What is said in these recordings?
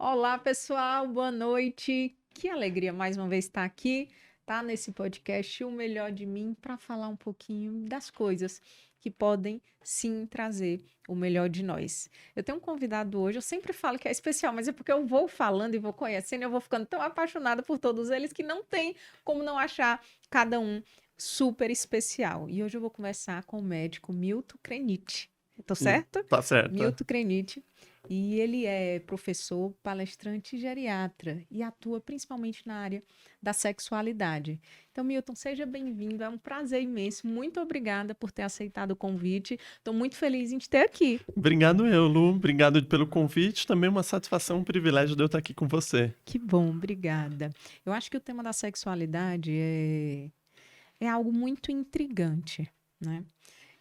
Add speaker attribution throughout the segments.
Speaker 1: Olá, pessoal, boa noite. Que alegria mais uma vez estar aqui, tá? Nesse podcast O Melhor de Mim, para falar um pouquinho das coisas que podem sim trazer o melhor de nós. Eu tenho um convidado hoje, eu sempre falo que é especial, mas é porque eu vou falando e vou conhecendo, eu vou ficando tão apaixonada por todos eles que não tem como não achar cada um super especial. E hoje eu vou conversar com o médico Milton Krenit. Tô certo?
Speaker 2: Tá certa.
Speaker 1: Milton Krenit. E ele é professor, palestrante e geriatra e atua principalmente na área da sexualidade. Então, Milton, seja bem-vindo. É um prazer imenso. Muito obrigada por ter aceitado o convite. Estou muito feliz em te ter aqui.
Speaker 2: Obrigado eu, Lu. Obrigado pelo convite. Também uma satisfação, um privilégio de eu estar aqui com você.
Speaker 1: Que bom, obrigada. Eu acho que o tema da sexualidade é algo muito intrigante, né?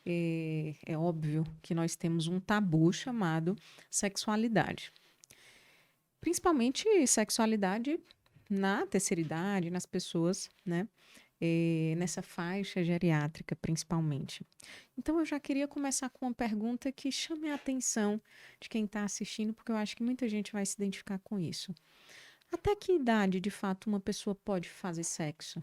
Speaker 1: É óbvio que nós temos um tabu chamado sexualidade. Principalmente sexualidade na terceira idade, nas pessoas, né? Nessa faixa geriátrica, principalmente. Então, eu já queria começar com uma pergunta que chame a atenção de quem está assistindo, porque eu acho que muita gente vai se identificar com isso. Até que idade, de fato, uma pessoa pode fazer sexo?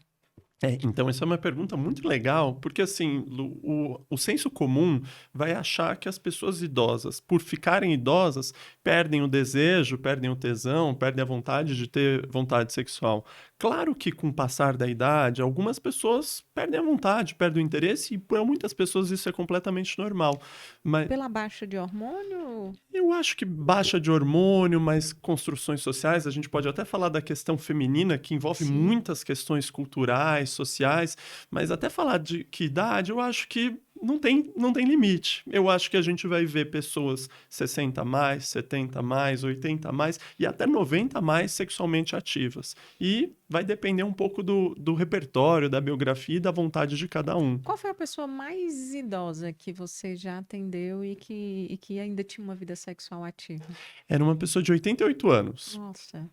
Speaker 2: Então, essa é uma pergunta muito legal, porque assim, Lu, o senso comum vai achar que as pessoas idosas, por ficarem idosas, perdem o desejo, perdem o tesão, perdem a vontade de ter vontade sexual. Claro que com o passar da idade, algumas pessoas perdem a vontade, perdem o interesse, e para muitas pessoas isso é completamente normal. Mas
Speaker 1: Pela baixa de hormônio?
Speaker 2: eu acho que baixa de hormônio, mais construções sociais, a gente pode até falar da questão feminina, que envolve
Speaker 1: Sim.
Speaker 2: muitas questões culturais, sociais, mas até falar de que idade, eu acho que não tem limite. Eu acho que a gente vai ver pessoas 60 a mais, 70 a mais, 80 a mais e até 90 a mais sexualmente ativas. E vai depender um pouco do repertório, da biografia e da vontade de cada um.
Speaker 1: Qual foi a pessoa mais idosa que você já atendeu e que ainda tinha uma vida sexual ativa?
Speaker 2: Era uma pessoa de 88 anos.
Speaker 1: Nossa,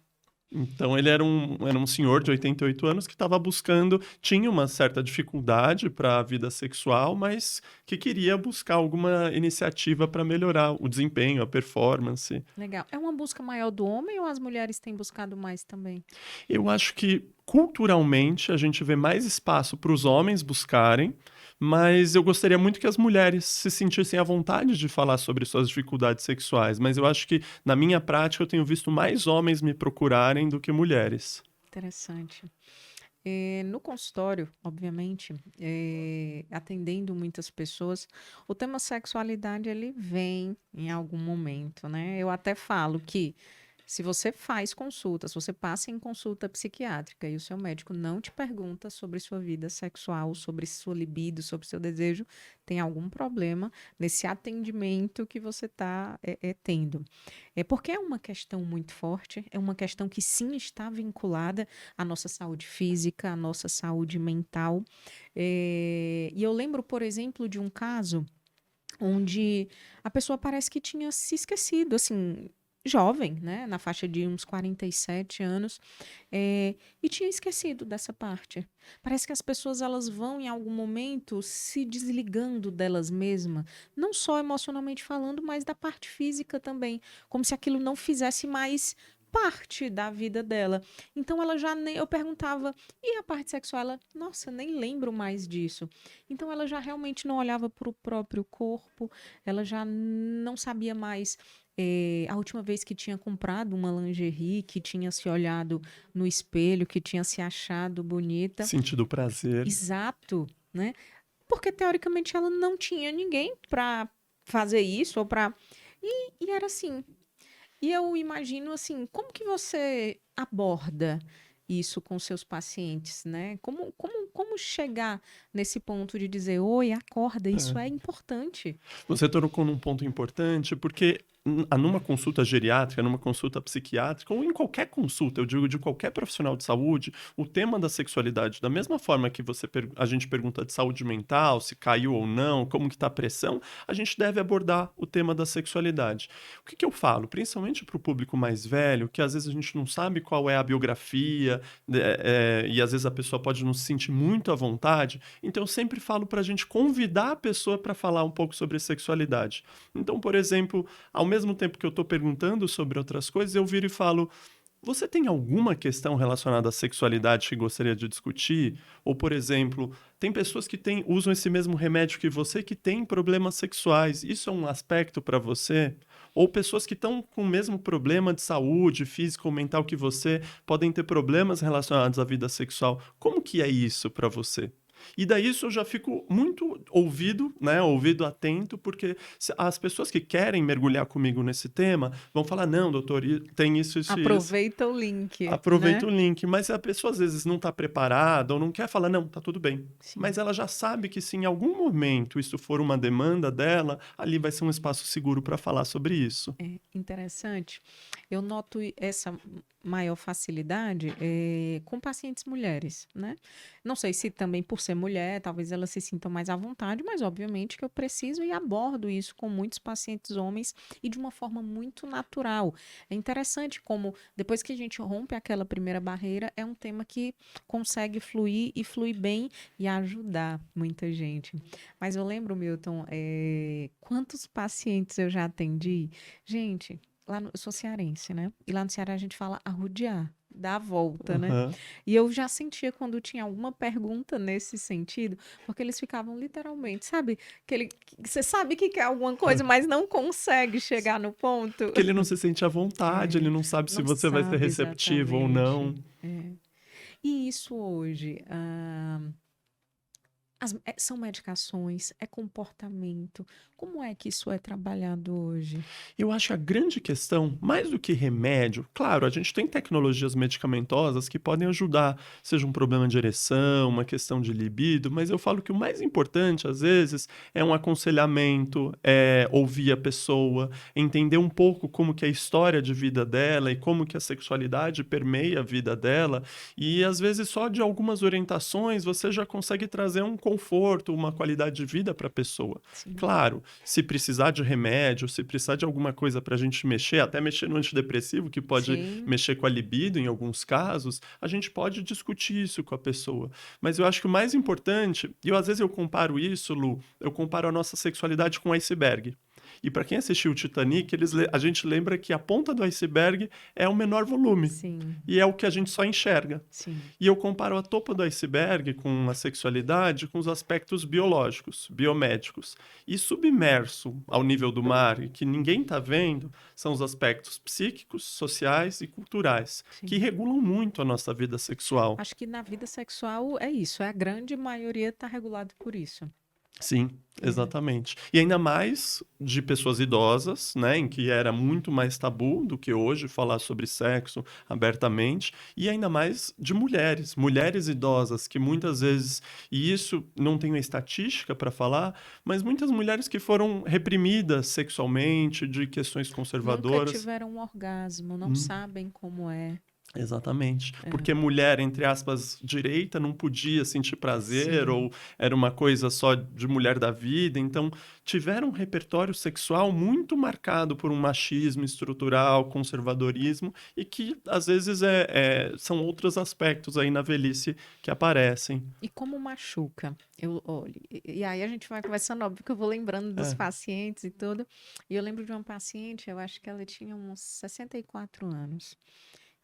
Speaker 2: Então ele era um senhor de 88 anos que estava buscando, tinha uma certa dificuldade para a vida sexual, mas que queria buscar alguma iniciativa para melhorar o desempenho, a performance.
Speaker 1: legal. É uma busca maior do homem ou as mulheres têm buscado mais também?
Speaker 2: Eu acho que culturalmente a gente vê mais espaço para os homens buscarem, mas eu gostaria muito que as mulheres se sentissem à vontade de falar sobre suas dificuldades sexuais. Mas eu acho que na minha prática eu tenho visto mais homens me procurarem do que mulheres.
Speaker 1: Interessante. No consultório, obviamente, atendendo muitas pessoas, o tema sexualidade ele vem em algum momento, né? Eu até falo que se você faz consulta, se você passa em consulta psiquiátrica e o seu médico não te pergunta sobre sua vida sexual, sobre sua libido, sobre seu desejo, tem algum problema nesse atendimento que você está tendo. É porque é uma questão muito forte, é uma questão que sim está vinculada à nossa saúde física, à nossa saúde mental. E eu lembro, por exemplo, de um caso onde a pessoa parece que tinha se esquecido, assim, jovem, né, na faixa de uns 47 anos, e tinha esquecido dessa parte. Parece que as pessoas elas vão em algum momento se desligando delas mesmas, não só emocionalmente falando, mas da parte física também, como se aquilo não fizesse mais parte da vida dela. Então ela já nem, eu perguntava, e a parte sexual? Ela, nossa, nem lembro mais disso. Então ela já realmente não olhava para o próprio corpo, ela já não sabia mais a última vez que tinha comprado uma lingerie, que tinha se olhado no espelho, que tinha se achado bonita.
Speaker 2: Sentido prazer.
Speaker 1: Exato, né? Porque teoricamente ela não tinha ninguém para fazer isso ou para e era assim. E eu imagino assim, como que você aborda isso com seus pacientes, né? Como chegar nesse ponto de dizer, oi, acorda, isso é importante.
Speaker 2: Você tocou num ponto importante, porque numa consulta geriátrica, numa consulta psiquiátrica, ou em qualquer consulta, eu digo de qualquer profissional de saúde, o tema da sexualidade, da mesma forma que a gente pergunta de saúde mental, se caiu ou não, como que está a pressão, a gente deve abordar o tema da sexualidade. O que eu falo? Principalmente para o público mais velho, que às vezes a gente não sabe qual é a biografia, e às vezes a pessoa pode não se sentir muito à vontade, então eu sempre falo para a gente convidar a pessoa para falar um pouco sobre sexualidade. Então, por exemplo, ao mesmo tempo que eu tô perguntando sobre outras coisas, eu viro e falo: você tem alguma questão relacionada à sexualidade que gostaria de discutir? Ou, por exemplo, tem pessoas que usam esse mesmo remédio que você que têm problemas sexuais. Isso é um aspecto para você? Ou pessoas que estão com o mesmo problema de saúde física ou mental que você, podem ter problemas relacionados à vida sexual. Como que é isso para você? E daí isso eu já fico muito ouvido, né? Ouvido atento, porque as pessoas que querem mergulhar comigo nesse tema vão falar: não, doutor, tem isso e isso.
Speaker 1: Aproveita o link,
Speaker 2: Aproveita
Speaker 1: né?
Speaker 2: o link, mas se a pessoa às vezes não está preparada ou não quer falar, não, tá tudo bem.
Speaker 1: Sim.
Speaker 2: Mas ela já sabe que se em algum momento isso for uma demanda dela, ali vai ser um espaço seguro para falar sobre isso.
Speaker 1: É interessante. Eu noto essa maior facilidade com pacientes mulheres, né? Não sei se também por ser mulher, talvez elas se sintam mais à vontade, mas obviamente que eu preciso e abordo isso com muitos pacientes homens e de uma forma muito natural. É interessante como depois que a gente rompe aquela primeira barreira, é um tema que consegue fluir e fluir bem e ajudar muita gente. Mas eu lembro, Milton, quantos pacientes eu já atendi. Gente, eu sou cearense, né? E lá no Ceará a gente fala arrodear, dar a volta, né?
Speaker 2: Aham.
Speaker 1: E eu já sentia quando tinha alguma pergunta nesse sentido, porque eles ficavam literalmente, sabe? Você sabe que quer alguma coisa, mas não consegue chegar no ponto.
Speaker 2: Porque ele não se sente à vontade, ele
Speaker 1: É,
Speaker 2: não sabe se
Speaker 1: não
Speaker 2: você vai ser
Speaker 1: sabe
Speaker 2: receptivo ou não.
Speaker 1: exatamente. É. E isso hoje, são medicações, é comportamento. Como é que isso é trabalhado hoje?
Speaker 2: Eu acho a grande questão, mais do que remédio, claro, a gente tem tecnologias medicamentosas que podem ajudar, seja um problema de ereção, uma questão de libido, mas eu falo que o mais importante, às vezes, é um aconselhamento, é ouvir a pessoa, entender um pouco como que é a história de vida dela e como que a sexualidade permeia a vida dela, e às vezes só de algumas orientações você já consegue trazer um conforto, uma qualidade de vida para a pessoa.
Speaker 1: Sim,
Speaker 2: Claro, se precisar de remédio, se precisar de alguma coisa para a gente mexer, até mexer no antidepressivo, que pode
Speaker 1: sim,
Speaker 2: mexer com a libido em alguns casos, a gente pode discutir isso com a pessoa. Mas eu acho que o mais importante, e às vezes eu comparo isso, Lu, eu comparo a nossa sexualidade com um iceberg. E para quem assistiu o Titanic, a gente lembra que a ponta do iceberg é o menor volume.
Speaker 1: sim,
Speaker 2: E é o que a gente só enxerga.
Speaker 1: sim.
Speaker 2: E eu comparo a topa do iceberg com a sexualidade com os aspectos biológicos, biomédicos. E submerso ao nível do mar, e que ninguém está vendo, são os aspectos psíquicos, sociais e culturais, que
Speaker 1: Sim.
Speaker 2: regulam muito a nossa vida sexual.
Speaker 1: Acho que na vida sexual é isso, a grande maioria está regulado por isso.
Speaker 2: Sim,
Speaker 1: É,
Speaker 2: exatamente. E ainda mais de pessoas idosas, né, em que era muito mais tabu do que hoje falar sobre sexo abertamente, e ainda mais de mulheres, mulheres idosas que muitas vezes, e isso não tenho estatística para falar, mas muitas mulheres que foram reprimidas sexualmente de questões
Speaker 1: nunca
Speaker 2: conservadoras.
Speaker 1: tiveram um orgasmo, não
Speaker 2: Hum.
Speaker 1: sabem como é.
Speaker 2: Exatamente.
Speaker 1: É,
Speaker 2: Porque mulher, entre aspas, direita, não podia sentir prazer,
Speaker 1: sim.
Speaker 2: ou era uma coisa só de mulher da vida. Então, tiveram um repertório sexual muito marcado por um machismo estrutural, conservadorismo, e que às vezes são outros aspectos aí na velhice que aparecem.
Speaker 1: E como machuca? Eu olho, e aí a gente vai conversando, óbvio que eu vou lembrando dos
Speaker 2: É.
Speaker 1: pacientes e tudo. E eu lembro de uma paciente, eu acho que ela tinha uns 64 anos.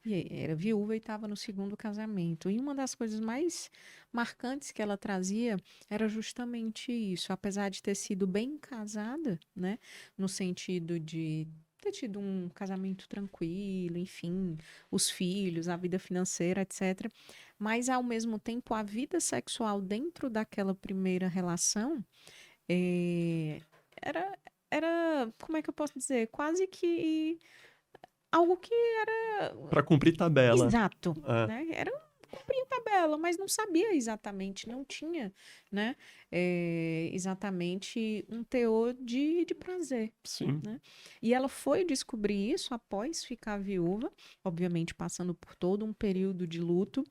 Speaker 1: E era viúva e estava no segundo casamento. E uma das coisas mais marcantes que ela trazia era justamente isso. Apesar de ter sido bem casada, né? No sentido de ter tido um casamento tranquilo, enfim, os filhos, a vida financeira, etc. Mas, ao mesmo tempo, a vida sexual dentro daquela primeira relação eh, era, como é que eu posso dizer? Quase que algo que era
Speaker 2: Para cumprir tabela.
Speaker 1: exato,
Speaker 2: É,
Speaker 1: né? Era cumprir tabela, mas não sabia exatamente, não tinha, né? Exatamente um teor de prazer,
Speaker 2: sim,
Speaker 1: né? E ela foi descobrir isso após ficar viúva, obviamente passando por todo um período de luto,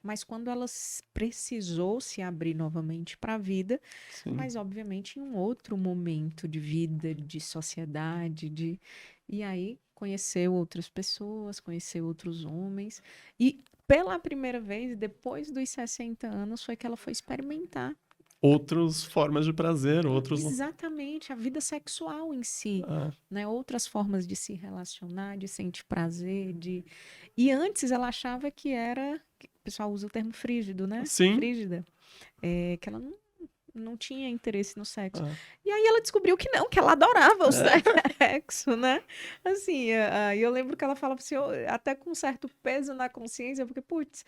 Speaker 1: mas quando ela precisou se abrir novamente para a vida,
Speaker 2: sim.
Speaker 1: mas obviamente em um outro momento de vida, de sociedade, de e aí conheceu outras pessoas, conheceu outros homens e pela primeira vez, depois dos 60 anos, foi que ela foi experimentar.
Speaker 2: outras formas de prazer, outros...
Speaker 1: Exatamente, a vida sexual em si,
Speaker 2: Ah,
Speaker 1: né? Outras formas de se relacionar, de sentir prazer, de... E antes ela achava que era, o pessoal usa o termo frígido, né?
Speaker 2: sim.
Speaker 1: Frígida, que ela não tinha interesse no sexo.
Speaker 2: Ah,
Speaker 1: E aí ela descobriu que não, que ela adorava o
Speaker 2: é.
Speaker 1: sexo, né? Assim, aí eu lembro que ela falava assim, até com um certo peso na consciência, porque, putz,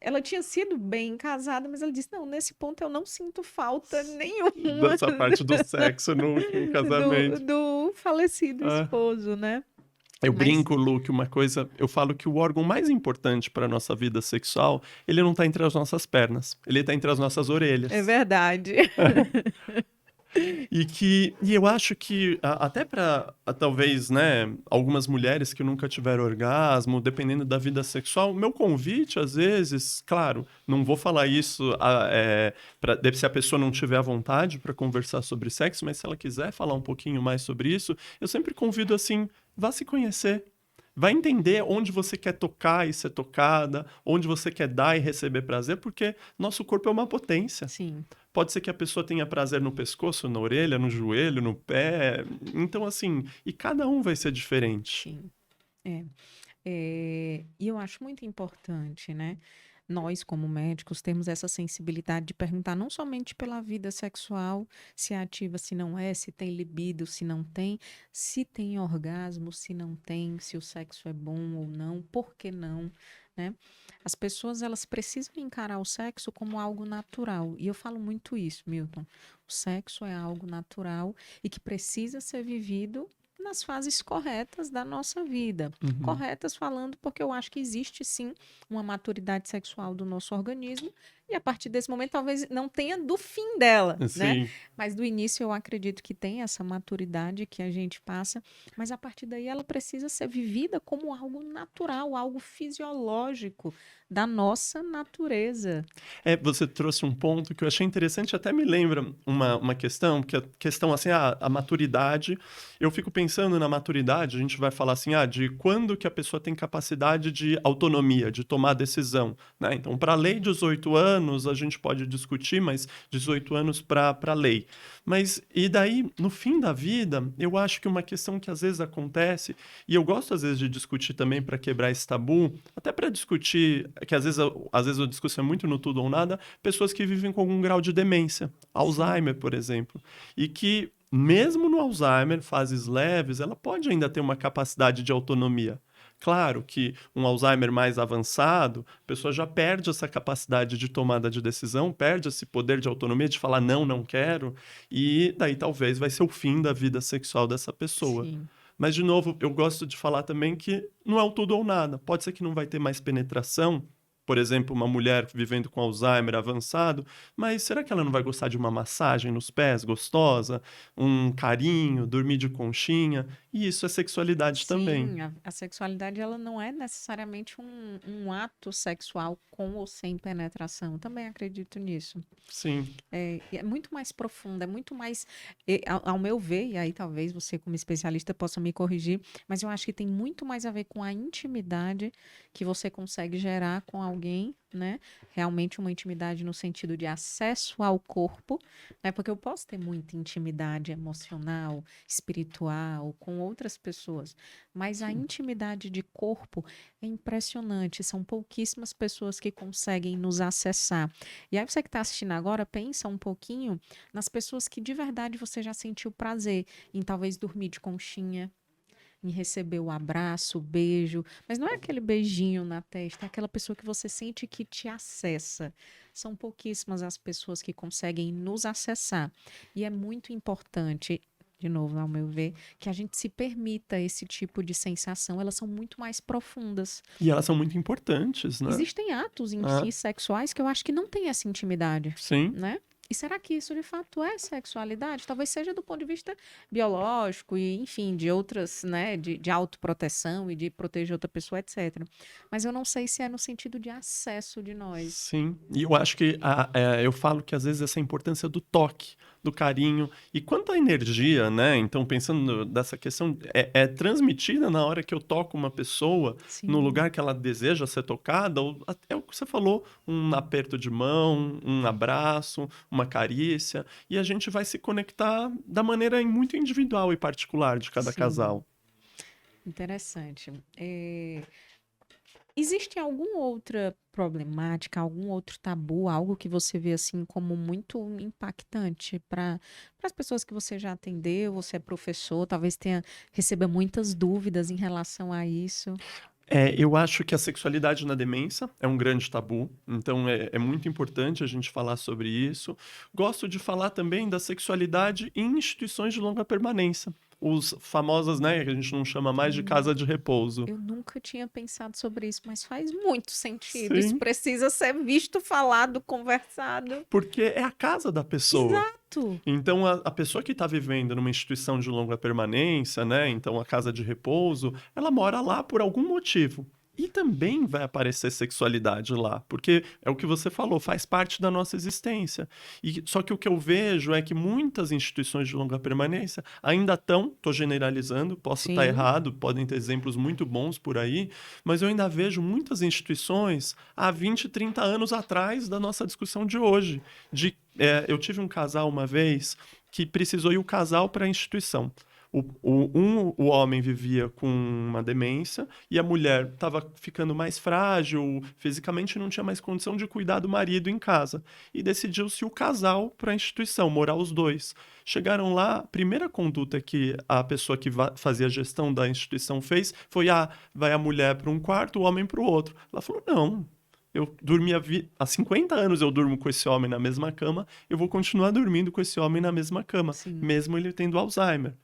Speaker 1: ela tinha sido bem casada, mas ela disse: não, nesse ponto eu não sinto falta nenhuma
Speaker 2: Dessa parte do sexo no
Speaker 1: do,
Speaker 2: casamento.
Speaker 1: do falecido
Speaker 2: Ah.
Speaker 1: esposo, né?
Speaker 2: Eu
Speaker 1: Mas
Speaker 2: brinco, Lu, que uma coisa, eu falo que o órgão mais importante para nossa vida sexual, ele não tá entre as nossas pernas, ele tá entre as nossas
Speaker 1: é
Speaker 2: orelhas.
Speaker 1: verdade.
Speaker 2: E eu acho que até para talvez, né, algumas mulheres que nunca tiveram orgasmo, dependendo da vida sexual, meu convite às vezes, claro, não vou falar isso se a pessoa não tiver à vontade para conversar sobre sexo, mas se ela quiser falar um pouquinho mais sobre isso, eu sempre convido assim, vá se conhecer. Vai entender onde você quer tocar e ser tocada, onde você quer dar e receber prazer, porque nosso corpo é uma potência.
Speaker 1: Sim,
Speaker 2: Pode ser que a pessoa tenha prazer no pescoço, na orelha, no joelho, no pé. Então, assim, e cada um vai ser diferente.
Speaker 1: sim. É. E eu acho muito importante, né? Nós, como médicos, temos essa sensibilidade de perguntar não somente pela vida sexual, se é ativa, se não é, se tem libido, se não tem, se tem orgasmo, se não tem, se o sexo é bom ou não, por que não, né? As pessoas, elas precisam encarar o sexo como algo natural. E eu falo muito isso, Milton. O sexo é algo natural e que precisa ser vivido nas fases corretas da nossa vida.
Speaker 2: Uhum.
Speaker 1: Corretas falando porque eu acho que existe sim uma maturidade sexual do nosso organismo e a partir desse momento talvez não tenha do fim dela, né?
Speaker 2: Sim.
Speaker 1: Mas do início eu acredito que tem essa maturidade que a gente passa, mas a partir daí ela precisa ser vivida como algo natural, algo fisiológico da nossa natureza.
Speaker 2: Você trouxe um ponto que eu achei interessante, até me lembra uma questão, que a questão assim, a maturidade. Eu fico pensando na maturidade, a gente vai falar assim, de quando que a pessoa tem capacidade de autonomia, de tomar decisão, né? Então, para a lei, 18 anos, a gente pode discutir, mas 18 anos para a lei. Mas, e daí, no fim da vida, eu acho que uma questão que às vezes acontece, e eu gosto às vezes de discutir também para quebrar esse tabu, até para discutir, que às vezes a discussão é muito no tudo ou nada, pessoas que vivem com algum grau de demência,
Speaker 1: Sim,
Speaker 2: Alzheimer, por exemplo, e que mesmo no Alzheimer, fases leves, ela pode ainda ter uma capacidade de autonomia. Claro que um Alzheimer mais avançado, a pessoa já perde essa capacidade de tomada de decisão, perde esse poder de autonomia de falar não, não quero, e daí talvez vai ser o fim da vida sexual dessa pessoa.
Speaker 1: sim.
Speaker 2: Mas, de novo, eu gosto de falar também que não é o tudo ou nada. Pode ser que não vai ter mais penetração, por exemplo, uma mulher vivendo com Alzheimer avançado, mas será que ela não vai gostar de uma massagem nos pés gostosa, um carinho, dormir de conchinha? E isso é sexualidade também.
Speaker 1: Sim, a sexualidade ela não é necessariamente um ato sexual com ou sem penetração. Eu também acredito nisso.
Speaker 2: Sim,
Speaker 1: É muito mais profunda, é muito mais, ao meu ver, e aí talvez você, como especialista, possa me corrigir, mas eu acho que tem muito mais a ver com a intimidade que você consegue gerar com alguém, né? Realmente uma intimidade no sentido de acesso ao corpo, né? Porque eu posso ter muita intimidade emocional, espiritual, com outras pessoas, mas a
Speaker 2: sim.
Speaker 1: intimidade de corpo é impressionante. São pouquíssimas pessoas que conseguem nos acessar. E aí você que está assistindo agora, pensa um pouquinho nas pessoas que de verdade você já sentiu prazer em talvez dormir de conchinha, em receber o abraço, o beijo, mas não é aquele beijinho na testa, é aquela pessoa que você sente que te acessa. São pouquíssimas as pessoas que conseguem nos acessar. E é muito importante, de novo, ao meu ver, que a gente se permita esse tipo de sensação. Elas são muito mais profundas.
Speaker 2: E elas são muito importantes, né?
Speaker 1: Existem atos em
Speaker 2: Ah,
Speaker 1: si sexuais que eu acho que não tem essa intimidade,
Speaker 2: sim,
Speaker 1: né? E será que isso de fato é sexualidade? Talvez seja do ponto de vista biológico e, enfim, de outras, né, de autoproteção e de proteger outra pessoa, etc. Mas eu não sei se é no sentido de acesso de nós.
Speaker 2: sim. E eu acho que eu falo que às vezes essa importância do toque. do carinho. E quanta energia, né? Então, pensando dessa questão, é transmitida na hora que eu toco uma pessoa no
Speaker 1: Sim,
Speaker 2: lugar que ela deseja ser tocada, ou até o que você falou, um aperto de mão, um abraço, uma carícia, e a gente vai se conectar da maneira muito individual e particular de cada
Speaker 1: sim.
Speaker 2: casal.
Speaker 1: Interessante. Existe alguma outra problemática, algum outro tabu, algo que você vê assim como muito impactante para as pessoas que você já atendeu, você é professor, talvez receba muitas dúvidas em relação a isso?
Speaker 2: Eu acho que a sexualidade na demência é um grande tabu, então é muito importante a gente falar sobre isso. Gosto de falar também da sexualidade em instituições de longa permanência, os famosos, né, que a gente não chama mais de
Speaker 1: Hum,
Speaker 2: casa de repouso.
Speaker 1: eu nunca tinha pensado sobre isso, mas faz muito sentido. Isso
Speaker 2: Sim,
Speaker 1: precisa ser visto, falado, conversado.
Speaker 2: porque é a casa da pessoa.
Speaker 1: Exato.
Speaker 2: Então, a pessoa que está vivendo numa instituição de longa permanência, né? Então, a casa de repouso, ela mora lá por algum motivo. E também vai aparecer sexualidade lá, porque é o que você falou, faz parte da nossa existência. E só que o que eu vejo é que muitas instituições de longa permanência ainda estão, estou generalizando, posso estar
Speaker 1: Sim,
Speaker 2: errado, podem ter exemplos muito bons por aí, mas eu ainda vejo muitas instituições há 20, 30 anos atrás da nossa discussão de hoje, eu tive um casal uma vez que precisou ir o casal para a instituição. O homem vivia com uma demência e a mulher estava ficando mais frágil, fisicamente não tinha mais condição de cuidar do marido em casa. E decidiu-se o casal para a instituição, morar os dois. Chegaram lá, a primeira conduta que a pessoa que fazia a gestão da instituição fez foi: vai a mulher para um quarto, o homem para o outro. Ela falou: não. Eu dormia há 50 anos eu durmo com esse homem na mesma cama, eu vou continuar dormindo com esse homem na mesma cama,
Speaker 1: sim.
Speaker 2: mesmo ele tendo Alzheimer.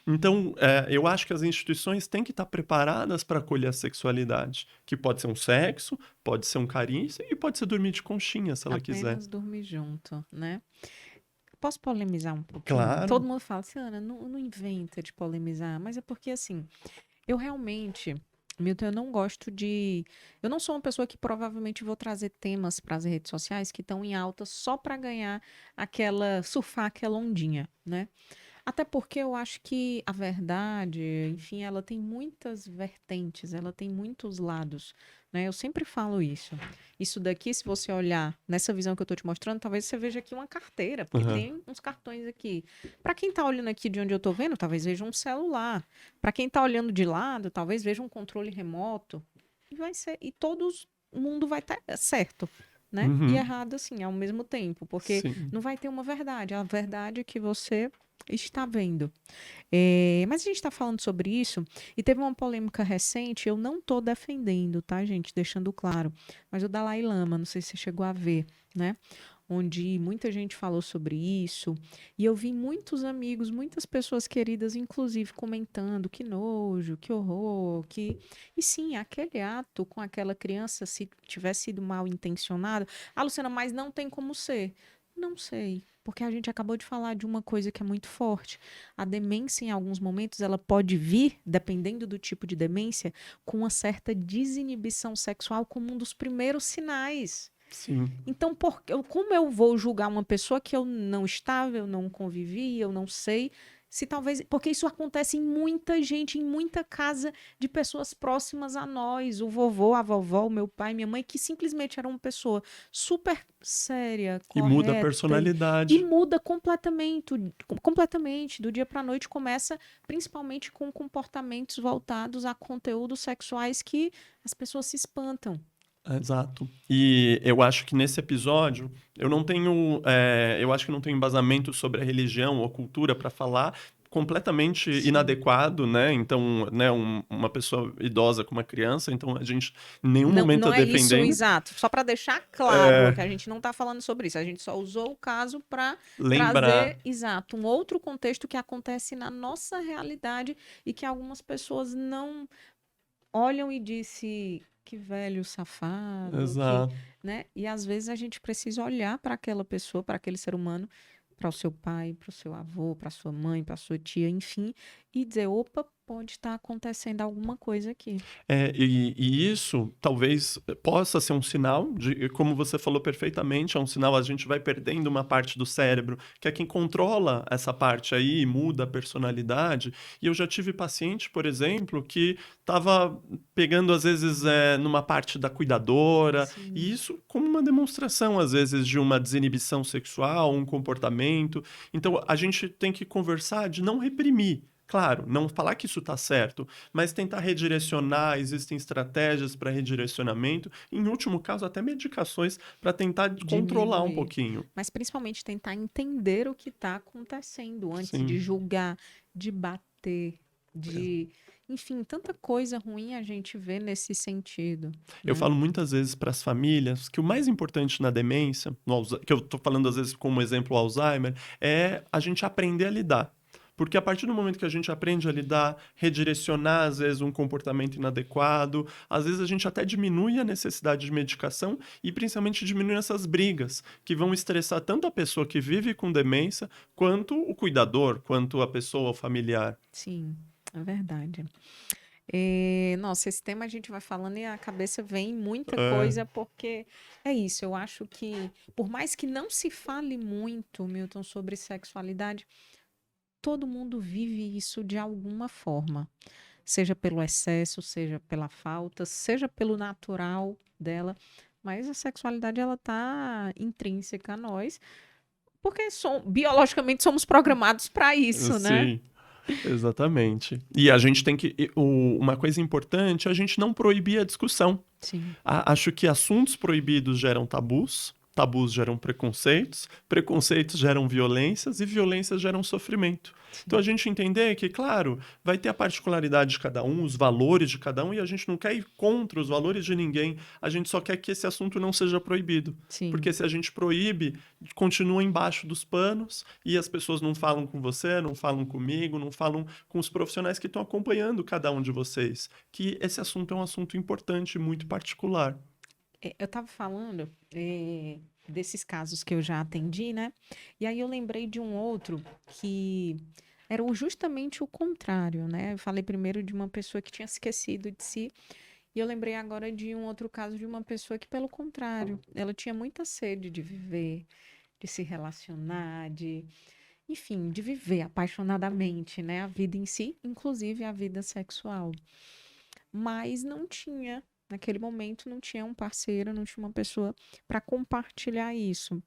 Speaker 2: Então, eu acho que as instituições têm que estar preparadas para acolher a sexualidade, que pode ser um sexo, pode ser um carinho e pode ser dormir de conchinha, se ela quiser.
Speaker 1: Apenas dormir junto, né? Posso polemizar um pouquinho?
Speaker 2: Claro.
Speaker 1: Todo mundo fala assim, Ana, não inventa de polemizar, mas é porque assim, eu realmente, Milton, eu não gosto de. Eu não sou uma pessoa que provavelmente vou trazer temas para as redes sociais que estão em alta só para ganhar surfar aquela ondinha, né? Até porque eu acho que a verdade, enfim, ela tem muitas vertentes, ela tem muitos lados, né? Eu sempre falo isso. Isso daqui, se você olhar nessa visão que eu tô te mostrando, talvez você veja aqui uma carteira, porque
Speaker 2: Aham.
Speaker 1: tem uns cartões aqui. Para quem tá olhando aqui de onde eu tô vendo, talvez veja um celular. Para quem tá olhando de lado, talvez veja um controle remoto. O mundo vai estar certo, né? E
Speaker 2: Uhum.
Speaker 1: errado assim, ao mesmo tempo, porque
Speaker 2: Sim.
Speaker 1: não vai ter uma verdade. A verdade é que você está vendo. Mas a gente está falando sobre isso e teve uma polêmica recente. Eu não estou defendendo, tá, gente? Deixando claro. Mas o Dalai Lama, não sei se você chegou a ver, né? Onde muita gente falou sobre isso. E eu vi muitos amigos, muitas pessoas queridas, inclusive, comentando que nojo, que horror, que. E sim, aquele ato com aquela criança, se tivesse sido mal intencionado. Ah, Luciana, mas não tem como ser. Não sei, porque a gente acabou de falar de uma coisa que é muito forte. A demência, em alguns momentos, ela pode vir, dependendo do tipo de demência, com uma certa desinibição sexual como um dos primeiros sinais.
Speaker 2: Sim.
Speaker 1: Então, como eu vou julgar uma pessoa que eu não estava, eu não convivi, eu não sei, se talvez, porque isso acontece em muita gente, em muita casa de pessoas próximas a nós, o vovô, a vovó, o meu pai, minha mãe, que simplesmente era uma pessoa super séria,
Speaker 2: E muda a
Speaker 1: correta e
Speaker 2: personalidade.
Speaker 1: muda completamente do dia para a noite, começa principalmente com comportamentos voltados a conteúdos sexuais que as pessoas se espantam.
Speaker 2: Exato. E eu acho que nesse episódio eu acho que não tenho embasamento sobre a religião ou cultura para falar completamente
Speaker 1: Sim.
Speaker 2: inadequado, né? Então, né, uma pessoa idosa com uma criança, então a gente em nenhum
Speaker 1: Não,
Speaker 2: momento
Speaker 1: não
Speaker 2: tá
Speaker 1: é isso,
Speaker 2: defendendo.
Speaker 1: exato. Só para deixar claro
Speaker 2: É,
Speaker 1: que a gente não está falando sobre isso. A gente só usou o caso para trazer,
Speaker 2: lembrar,
Speaker 1: exato, um outro contexto que acontece na nossa realidade e que algumas pessoas não olham e disse que velho safado, que,
Speaker 2: exato.
Speaker 1: né? E às vezes a gente precisa olhar para aquela pessoa, para aquele ser humano, para o seu pai, para o seu avô, para sua mãe, para sua tia, enfim, e dizer, opa, pode estar acontecendo alguma coisa aqui.
Speaker 2: E isso talvez possa ser um sinal de, como você falou perfeitamente, é um sinal, a gente vai perdendo uma parte do cérebro, que é quem controla essa parte aí, muda a personalidade. E eu já tive paciente, por exemplo, que estava pegando, às vezes, numa parte da cuidadora, e
Speaker 1: Sim,
Speaker 2: isso como uma demonstração, às vezes, de uma desinibição sexual, um comportamento. Então, a gente tem que conversar de não reprimir. Claro, não falar que isso está certo, mas tentar redirecionar, existem estratégias para redirecionamento, em último caso, até medicações para tentar controlar um
Speaker 1: diminuir.
Speaker 2: pouquinho.
Speaker 1: Mas principalmente tentar entender o que está acontecendo antes de
Speaker 2: Sim.
Speaker 1: julgar, de bater, de. Enfim, tanta coisa ruim a gente vê nesse sentido,
Speaker 2: Eu
Speaker 1: né?
Speaker 2: falo muitas vezes para as famílias que o mais importante na demência, que eu estou falando às vezes como exemplo o Alzheimer, é a gente aprender a lidar. Porque a partir do momento que a gente aprende a lidar, redirecionar, às vezes, um comportamento inadequado, às vezes a gente até diminui a necessidade de medicação e principalmente diminui essas brigas que vão estressar tanto a pessoa que vive com demência, quanto o cuidador, quanto a pessoa familiar.
Speaker 1: Sim, é verdade. Nossa, esse tema a gente vai falando e a cabeça vem muita
Speaker 2: É,
Speaker 1: coisa, porque é isso. Eu acho que, por mais que não se fale muito, Milton, sobre sexualidade, todo mundo vive isso de alguma forma, seja pelo excesso, seja pela falta, seja pelo natural dela. Mas a sexualidade ela tá intrínseca a nós, porque biologicamente somos programados para isso, né?
Speaker 2: sim. Exatamente. E a gente tem que. Uma coisa importante é a gente não proibir a discussão.
Speaker 1: Sim,
Speaker 2: Acho que assuntos proibidos geram tabus, tabus geram preconceitos, preconceitos geram violências e violências geram sofrimento. Então a
Speaker 1: sim,
Speaker 2: gente entender que, claro, vai ter a particularidade de cada um, os valores de cada um, e a gente não quer ir contra os valores de ninguém, a gente só quer que esse assunto não seja proibido.
Speaker 1: sim.
Speaker 2: Porque se a gente proíbe, continua embaixo dos panos e as pessoas não falam com você, não falam comigo, não falam com os profissionais que estão acompanhando cada um de vocês. Que esse assunto é um assunto importante, muito particular.
Speaker 1: Eu estava falando desses casos que eu já atendi, né? E aí eu lembrei de um outro que era justamente o contrário, né? Eu falei primeiro de uma pessoa que tinha esquecido de si, e eu lembrei agora de um outro caso de uma pessoa que, pelo contrário, ela tinha muita sede de viver, de se relacionar, enfim, de viver apaixonadamente, né? A vida em si, inclusive a vida sexual, mas não tinha, naquele momento, não tinha um parceiro, não tinha uma pessoa para compartilhar isso.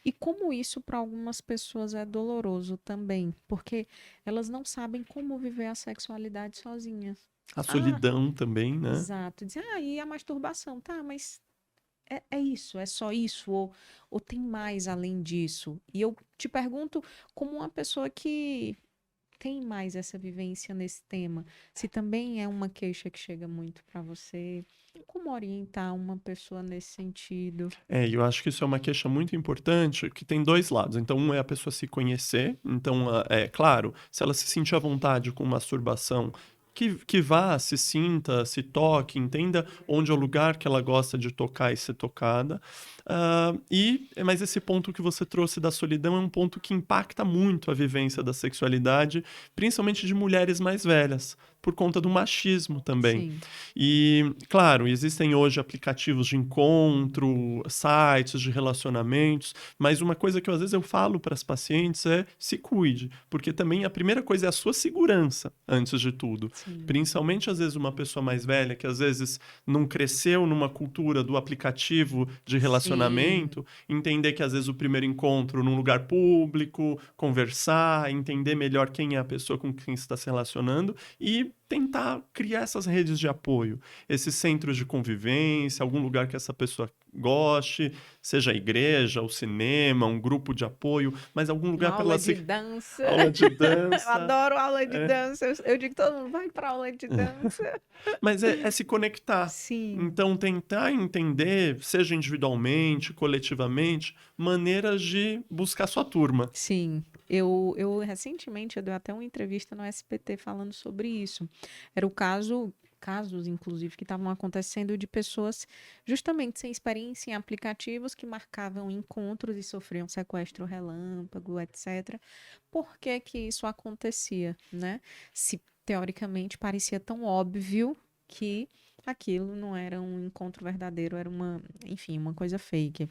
Speaker 1: E como isso para algumas pessoas é doloroso também, porque elas não sabem como viver a sexualidade sozinhas.
Speaker 2: A
Speaker 1: Ah,
Speaker 2: solidão também, né?
Speaker 1: exato. Dizer, e a masturbação? Tá, mas é isso, é só isso, ou tem mais além disso? E eu te pergunto, como uma pessoa que tem mais essa vivência nesse tema? Se também é uma queixa que chega muito para você, como orientar uma pessoa nesse sentido?
Speaker 2: E eu acho que isso é uma queixa muito importante, que tem dois lados. Então, um é a pessoa se conhecer. Então, é claro, se ela se sentir à vontade com masturbação, que vá, se sinta, se toque, entenda onde é o lugar que ela gosta de tocar e ser tocada. Mas esse ponto que você trouxe da solidão é um ponto que impacta muito a vivência da sexualidade, principalmente de mulheres mais velhas, por conta do machismo também.
Speaker 1: Sim,
Speaker 2: E, claro, existem hoje aplicativos de encontro, sites de relacionamentos, mas uma coisa que às vezes eu falo para as pacientes é se cuide, porque também a primeira coisa é a sua segurança, antes de tudo.
Speaker 1: sim,
Speaker 2: Principalmente, às vezes, uma pessoa mais velha que às vezes não cresceu numa cultura do aplicativo de
Speaker 1: sim,
Speaker 2: relacionamento, entender que às vezes o primeiro encontro num lugar público, conversar, entender melhor quem é a pessoa com quem está se relacionando e tentar criar essas redes de apoio, esses centros de convivência, algum lugar que essa pessoa goste, seja a igreja, o cinema, um grupo de apoio, mas algum
Speaker 1: uma
Speaker 2: lugar para ela
Speaker 1: aula de
Speaker 2: se
Speaker 1: dança.
Speaker 2: aula de
Speaker 1: Eu
Speaker 2: dança,
Speaker 1: adoro aula de
Speaker 2: é.
Speaker 1: dança. Eu digo que todo mundo vai para aula de dança.
Speaker 2: Mas é se conectar.
Speaker 1: Sim,
Speaker 2: Então, tentar entender, seja individualmente, coletivamente, maneiras de buscar sua turma.
Speaker 1: sim. Eu recentemente eu dei até uma entrevista no SBT falando sobre isso. Era o casos, inclusive, que estavam acontecendo de pessoas justamente sem experiência em aplicativos que marcavam encontros e sofriam sequestro relâmpago, etc. Por que que isso acontecia, né? Se teoricamente parecia tão óbvio que aquilo não era um encontro verdadeiro, era enfim, uma coisa fake.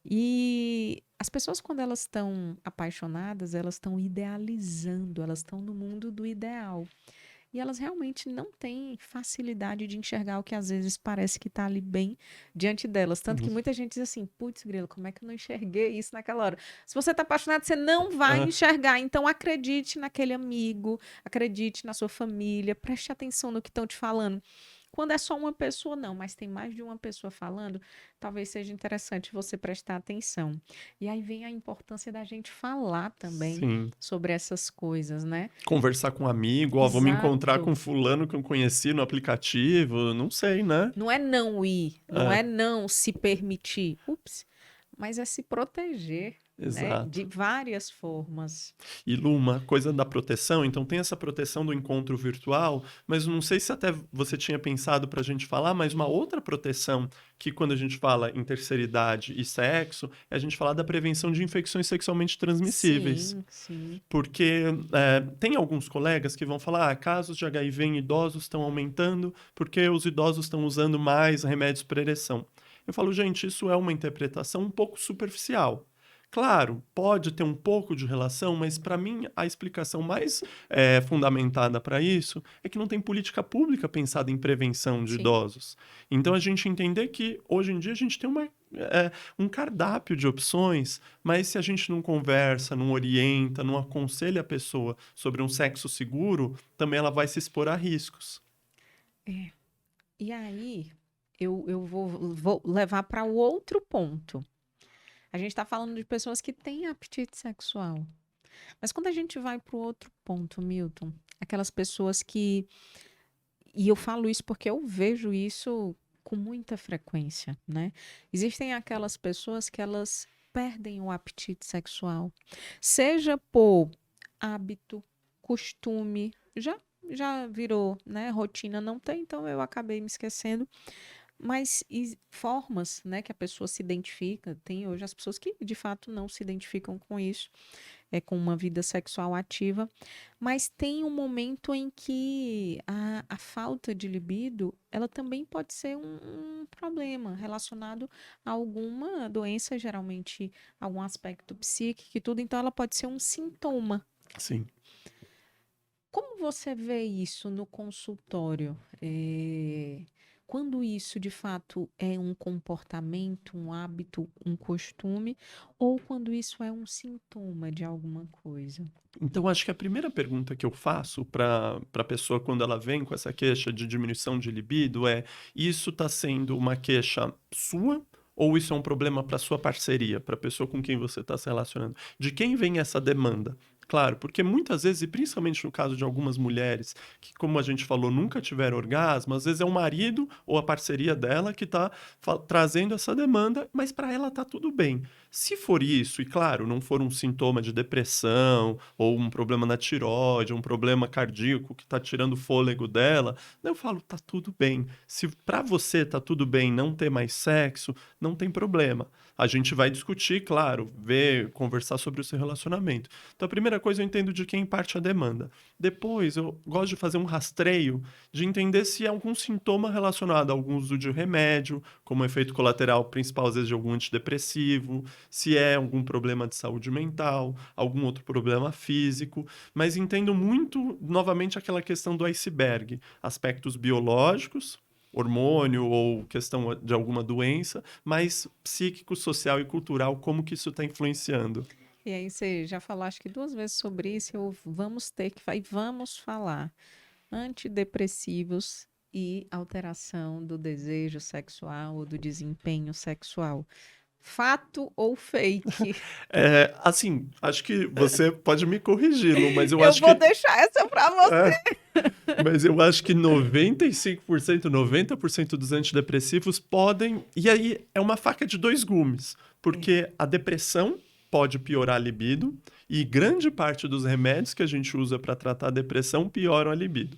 Speaker 1: E as pessoas, quando elas estão apaixonadas, elas estão idealizando, elas estão no mundo do ideal. E elas realmente não têm facilidade de enxergar o que às vezes parece que está ali bem diante delas. Tanto que
Speaker 2: Uhum.
Speaker 1: muita gente diz assim: putz, grilo, como é que eu não enxerguei isso naquela hora? Se você está apaixonado, você não vai
Speaker 2: Ah,
Speaker 1: enxergar. Então acredite naquele amigo, acredite na sua família, preste atenção no que estão te falando. Quando é só uma pessoa, não, mas tem mais de uma pessoa falando, talvez seja interessante você prestar atenção. E aí vem a importância da gente falar também
Speaker 2: sim.
Speaker 1: sobre essas coisas, né?
Speaker 2: Conversar com um amigo, ó, vou me encontrar
Speaker 1: Exato.
Speaker 2: com fulano que eu conheci no aplicativo, não sei, né?
Speaker 1: Não é não ir, não
Speaker 2: É,
Speaker 1: é não se permitir, ups, mas é se proteger, né? De
Speaker 2: exato.
Speaker 1: várias formas.
Speaker 2: E Lu, uma coisa da proteção, então tem essa proteção do encontro virtual, mas não sei se até você tinha pensado para a gente falar, mas uma outra proteção que quando a gente fala em terceira idade e sexo, é a gente falar da prevenção de infecções sexualmente transmissíveis.
Speaker 1: Sim, sim,
Speaker 2: Porque tem alguns colegas que vão falar, casos de HIV em idosos estão aumentando porque os idosos estão usando mais remédios para ereção. Eu falo, gente, isso é uma interpretação um pouco superficial. Claro, pode ter um pouco de relação, mas para mim a explicação mais fundamentada para isso é que não tem política pública pensada em prevenção de
Speaker 1: sim.
Speaker 2: idosos. Então a gente entender que hoje em dia a gente tem um cardápio de opções, mas se a gente não conversa, não orienta, não aconselha a pessoa sobre um sexo seguro, também ela vai se expor a riscos.
Speaker 1: É. E aí, eu vou levar para o outro ponto. A gente está falando de pessoas que têm apetite sexual. Mas quando a gente vai para o outro ponto, Milton, aquelas pessoas que. E eu falo isso porque eu vejo isso com muita frequência, né? Existem aquelas pessoas que elas perdem o apetite sexual, seja por hábito, costume, já virou, né? Rotina não tem, então eu acabei me esquecendo. Mas formas, né, que a pessoa se identifica, tem hoje as pessoas que de fato não se identificam com isso, com uma vida sexual ativa, mas tem um momento em que a falta de libido, ela também pode ser um problema relacionado a alguma doença, geralmente algum aspecto psíquico e tudo, então ela pode ser um sintoma.
Speaker 2: Sim.
Speaker 1: Como você vê isso no consultório? Quando isso de fato é um comportamento, um hábito, um costume, ou quando isso é um sintoma de alguma coisa?
Speaker 2: Então, acho que a primeira pergunta que eu faço para a pessoa quando ela vem com essa queixa de diminuição de libido é: isso está sendo uma queixa sua ou isso é um problema para sua parceria, para a pessoa com quem você está se relacionando? De quem vem essa demanda? Claro, porque muitas vezes, e principalmente no caso de algumas mulheres que, como a gente falou, nunca tiveram orgasmo, às vezes é o marido ou a parceria dela que está trazendo essa demanda, mas para ela tá tudo bem. Se for isso, e claro, não for um sintoma de depressão, ou um problema na tireoide, um problema cardíaco que está tirando o fôlego dela, eu falo, tá tudo bem. Se para você tá tudo bem não ter mais sexo, não tem problema. A gente vai discutir, claro, ver, conversar sobre o seu relacionamento. Então, a primeira coisa eu entendo de quem parte a demanda. Depois, eu gosto de fazer um rastreio de entender se é algum sintoma relacionado a algum uso de remédio, como efeito colateral principal, às vezes, de algum antidepressivo, se é algum problema de saúde mental, algum outro problema físico, mas entendo muito, novamente, aquela questão do iceberg, aspectos biológicos, hormônio ou questão de alguma doença, mas psíquico, social e cultural, como que isso está influenciando.
Speaker 1: E aí você já falou acho que duas vezes sobre isso, vamos ter que e vamos falar antidepressivos e alteração do desejo sexual ou do desempenho sexual. Fato ou fake?
Speaker 2: Assim, acho que você pode me corrigir, Lu, mas eu
Speaker 1: Eu
Speaker 2: acho
Speaker 1: vou
Speaker 2: que
Speaker 1: deixar essa para você.
Speaker 2: é, mas eu acho que 95%, 90% dos antidepressivos podem. E aí é uma faca de dois gumes,
Speaker 1: É,
Speaker 2: porque a depressão pode piorar a libido e grande parte dos remédios que a gente usa para tratar a depressão pioram a libido.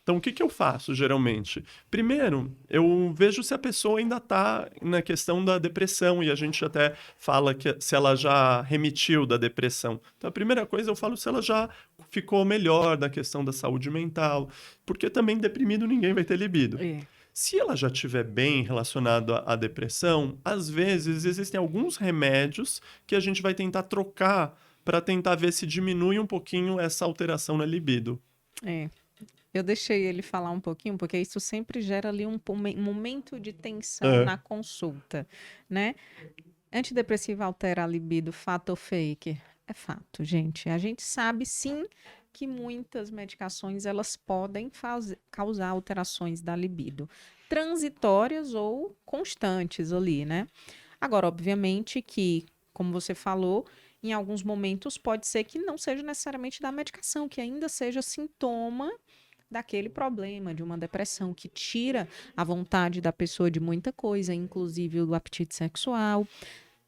Speaker 2: Então, o que que eu faço, geralmente? Primeiro, eu vejo se a pessoa ainda está na questão da depressão, e a gente até fala que se ela já remitiu da depressão. Então, a primeira coisa, eu falo se ela já ficou melhor da questão da saúde mental, porque também deprimido ninguém vai ter libido.
Speaker 1: É.
Speaker 2: Se ela já estiver bem relacionado à depressão, às vezes existem alguns remédios que a gente vai tentar trocar para tentar ver se diminui um pouquinho essa alteração na libido.
Speaker 1: É. Eu deixei ele falar um pouquinho, porque isso sempre gera ali um momento de tensão
Speaker 2: É,
Speaker 1: na consulta, né? Antidepressivo altera a libido, fato ou fake? É fato, gente. A gente sabe sim que muitas medicações elas podem causar alterações da libido, transitórias ou constantes ali, né? Agora, obviamente que, como você falou, em alguns momentos pode ser que não seja necessariamente da medicação, que ainda seja sintoma daquele problema, de uma depressão que tira a vontade da pessoa de muita coisa, inclusive do apetite sexual,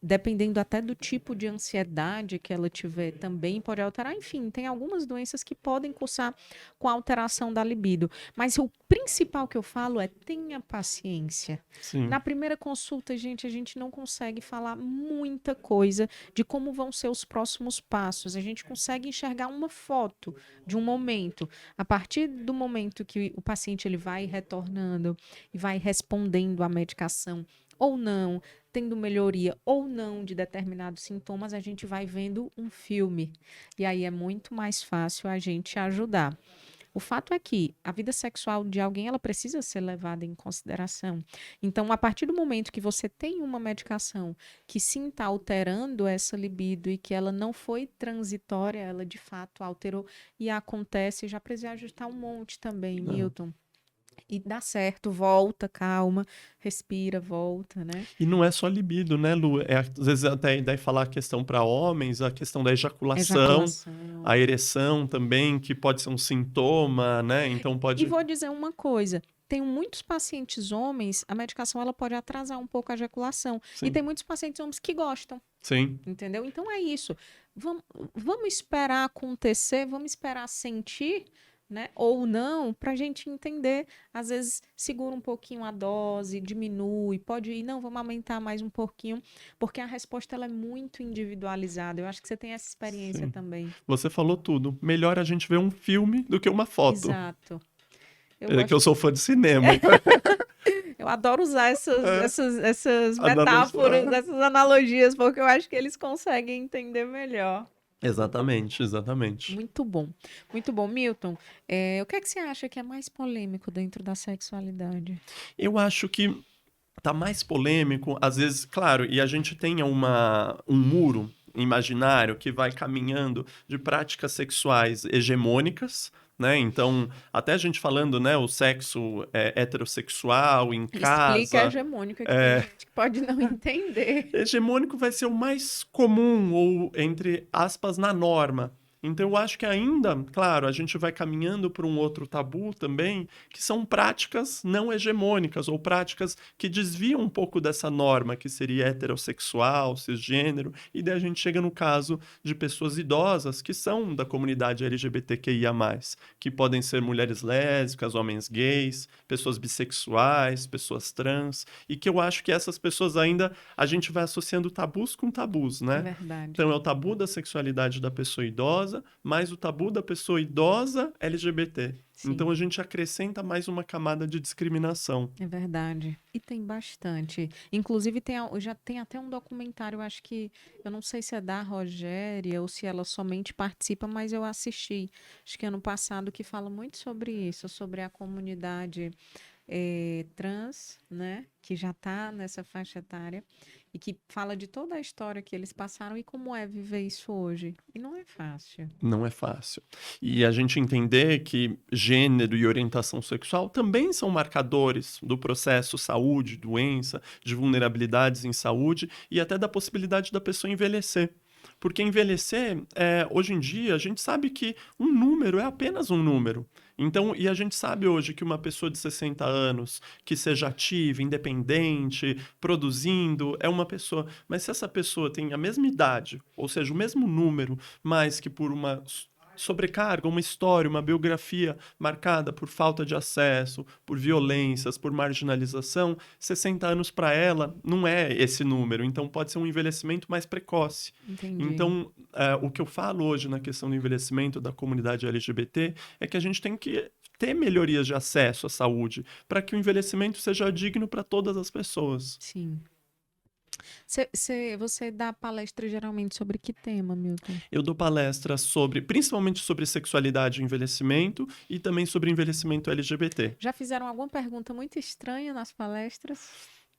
Speaker 1: dependendo até do tipo de ansiedade que ela tiver, também pode alterar. Enfim, tem algumas doenças que podem cursar com a alteração da libido. Mas o principal que eu falo é tenha paciência.
Speaker 2: sim.
Speaker 1: Na primeira consulta, gente, a gente não consegue falar muita coisa de como vão ser os próximos passos. A gente consegue enxergar uma foto de um momento. A partir do momento que o paciente ele vai retornando e vai respondendo à medicação ou não, tendo melhoria ou não de determinados sintomas, a gente vai vendo um filme. E aí é muito mais fácil a gente ajudar. O fato é que a vida sexual de alguém ela precisa ser levada em consideração. Então, a partir do momento que você tem uma medicação que sim está alterando essa libido e que ela não foi transitória, ela de fato alterou e acontece, já precisa ajustar um monte também,
Speaker 2: É.
Speaker 1: Milton. E dá certo, volta, calma, respira, volta, né?
Speaker 2: E não é só libido, né, Lu? Às vezes até daí falar a questão para homens, a questão da ejaculação,
Speaker 1: Ejaculação.
Speaker 2: a ereção também, que pode ser um sintoma, né? Então
Speaker 1: E
Speaker 2: pode.
Speaker 1: vou dizer uma coisa, tenho muitos pacientes homens, a medicação ela pode atrasar um pouco a ejaculação. E
Speaker 2: Sim,
Speaker 1: tem muitos pacientes homens que gostam,
Speaker 2: sim,
Speaker 1: entendeu? Então é isso. Vamos esperar acontecer, vamos esperar sentir, né? Ou não, para a gente entender. Às vezes segura um pouquinho a dose, diminui, pode ir, não, vamos aumentar mais um pouquinho, porque a resposta ela é muito individualizada. Eu acho que você tem essa experiência
Speaker 2: sim.
Speaker 1: também.
Speaker 2: Você falou tudo. Melhor a gente ver um filme do que uma foto.
Speaker 1: Exato. Eu
Speaker 2: É que
Speaker 1: gosto.
Speaker 2: eu sou fã de cinema, então
Speaker 1: Eu adoro usar
Speaker 2: é,
Speaker 1: essas metáforas,
Speaker 2: analogia.
Speaker 1: essas analogias, porque eu acho que eles conseguem entender melhor.
Speaker 2: Exatamente, exatamente.
Speaker 1: Muito bom. Muito bom. Milton, o que é que você acha que é mais polêmico dentro da sexualidade?
Speaker 2: Eu acho que tá mais polêmico, às vezes, claro, e a gente tem um muro imaginário que vai caminhando de práticas sexuais hegemônicas, né? Então, até a gente falando, né, o sexo heterossexual em
Speaker 1: Explica a
Speaker 2: casa,
Speaker 1: hegemônica, que tem
Speaker 2: é,
Speaker 1: gente que pode não entender.
Speaker 2: hegemônico vai ser o mais comum, ou, entre aspas, na norma. Então, eu acho que ainda, claro, a gente vai caminhando para um outro tabu também, que são práticas não hegemônicas, ou práticas que desviam um pouco dessa norma, que seria heterossexual, cisgênero, e daí a gente chega no caso de pessoas idosas que são da comunidade LGBTQIA+, que podem ser mulheres lésbicas, homens gays, pessoas bissexuais, pessoas trans, e que eu acho que essas pessoas ainda a gente vai associando tabus com tabus, né?
Speaker 1: Verdade.
Speaker 2: Então é o tabu da sexualidade da pessoa idosa, mais o tabu da pessoa idosa LGBT. Então
Speaker 1: Sim.
Speaker 2: a gente acrescenta mais uma camada de discriminação.
Speaker 1: É verdade. E tem bastante. Inclusive, já tem até um documentário, eu acho que, eu não sei se é da Rogéria ou se ela somente participa, mas eu assisti, acho que ano passado, que fala muito sobre isso, sobre a comunidade trans, né, que já está nessa faixa etária e que fala de toda a história que eles passaram e como é viver isso hoje. E não é fácil.
Speaker 2: Não é fácil. E a gente entender que gênero e orientação sexual também são marcadores do processo saúde, doença, de vulnerabilidades em saúde e até da possibilidade da pessoa envelhecer. Porque envelhecer, hoje em dia, a gente sabe que um número é apenas um número. Então, e a gente sabe hoje que uma pessoa de 60 anos, que seja ativa, independente, produzindo, é uma pessoa. Mas se essa pessoa tem a mesma idade, ou seja, o mesmo número, mas que por uma sobrecarga, uma história, uma biografia marcada por falta de acesso, por violências, por marginalização, 60 anos para ela não é esse número, então pode ser um envelhecimento mais precoce.
Speaker 1: Entendi.
Speaker 2: Então, o que eu falo hoje na questão do envelhecimento da comunidade LGBT é que a gente tem que ter melhorias de acesso à saúde para que o envelhecimento seja digno para todas as pessoas.
Speaker 1: Sim. Você dá palestra geralmente sobre que tema, Milton?
Speaker 2: Eu dou palestras principalmente sobre sexualidade e envelhecimento e também sobre envelhecimento LGBT.
Speaker 1: Já fizeram alguma pergunta muito estranha nas palestras?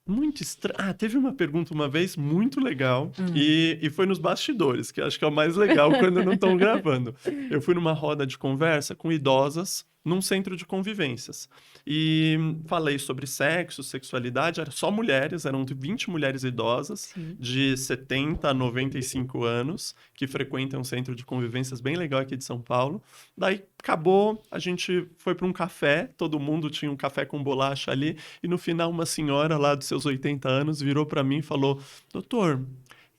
Speaker 2: Muito estranho. Teve uma pergunta uma vez muito legal e foi nos bastidores, que acho que é o mais legal quando não estão gravando. Eu fui numa roda de conversa com idosas num centro de convivências. E falei sobre sexo, sexualidade, eram só mulheres, eram 20 mulheres idosas,
Speaker 1: Sim.
Speaker 2: de 70 a 95 anos, que frequentam um centro de convivências bem legal aqui de São Paulo. Daí acabou, a gente foi para um café, todo mundo tinha um café com bolacha ali, e no final uma senhora lá dos seus 80 anos virou para mim e falou: doutor,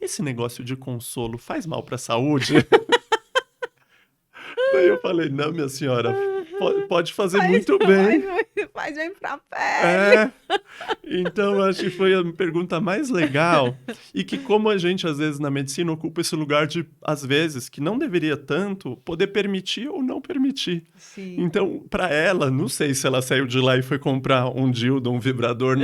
Speaker 2: esse negócio de consolo faz mal para a saúde? Daí eu falei: não, minha senhora, pode fazer muito bem.
Speaker 1: Faz bem pra pele.
Speaker 2: É, então acho que foi a pergunta mais legal e que como a gente às vezes na medicina ocupa esse lugar de, às vezes, que não deveria tanto, poder permitir ou não permitir.
Speaker 1: Sim.
Speaker 2: Então, para ela, não sei se ela saiu de lá e foi comprar um dildo, um vibrador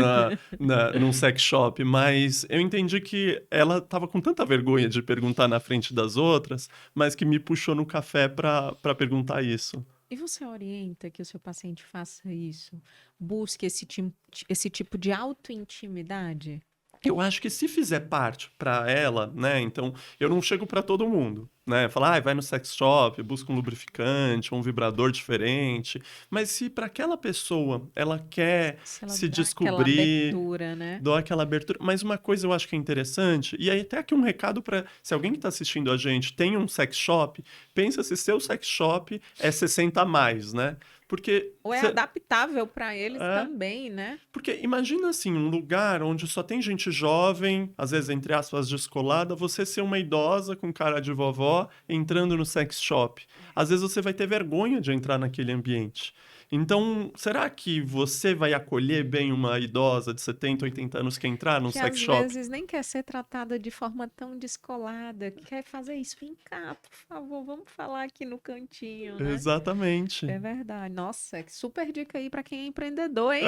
Speaker 2: num sex shop, mas eu entendi que ela estava com tanta vergonha de perguntar na frente das outras, mas que me puxou no café para perguntar isso.
Speaker 1: E você orienta que o seu paciente faça isso? Busque esse tipo de autointimidade?
Speaker 2: Eu acho que se fizer parte para ela, né? Então, eu não chego para todo mundo, né? Falar, vai no sex shop, busca um lubrificante, um vibrador diferente. Mas se para aquela pessoa ela quer
Speaker 1: Se ela
Speaker 2: se
Speaker 1: dá aquela
Speaker 2: descobrir,
Speaker 1: abertura, né?
Speaker 2: dou aquela abertura. Mas uma coisa eu acho que é interessante, e aí até aqui um recado para se alguém que está assistindo a gente tem um sex shop, pensa se seu sex shop é 60 a mais, né? Porque
Speaker 1: Ou é adaptável para eles
Speaker 2: É.
Speaker 1: também, né?
Speaker 2: Porque imagina assim, um lugar onde só tem gente jovem, às vezes entre aspas descolada, você ser uma idosa com cara de vovó entrando no sex shop. Às vezes você vai ter vergonha de entrar naquele ambiente. Então, será que você vai acolher bem uma idosa de 70, 80 anos que entrar num
Speaker 1: Que
Speaker 2: sex
Speaker 1: às
Speaker 2: shop?
Speaker 1: vezes nem quer ser tratada de forma tão descolada, quer fazer isso. Vem cá, por favor, vamos falar aqui no cantinho, né?
Speaker 2: Exatamente.
Speaker 1: É verdade. Nossa, que super dica aí para quem é empreendedor, hein?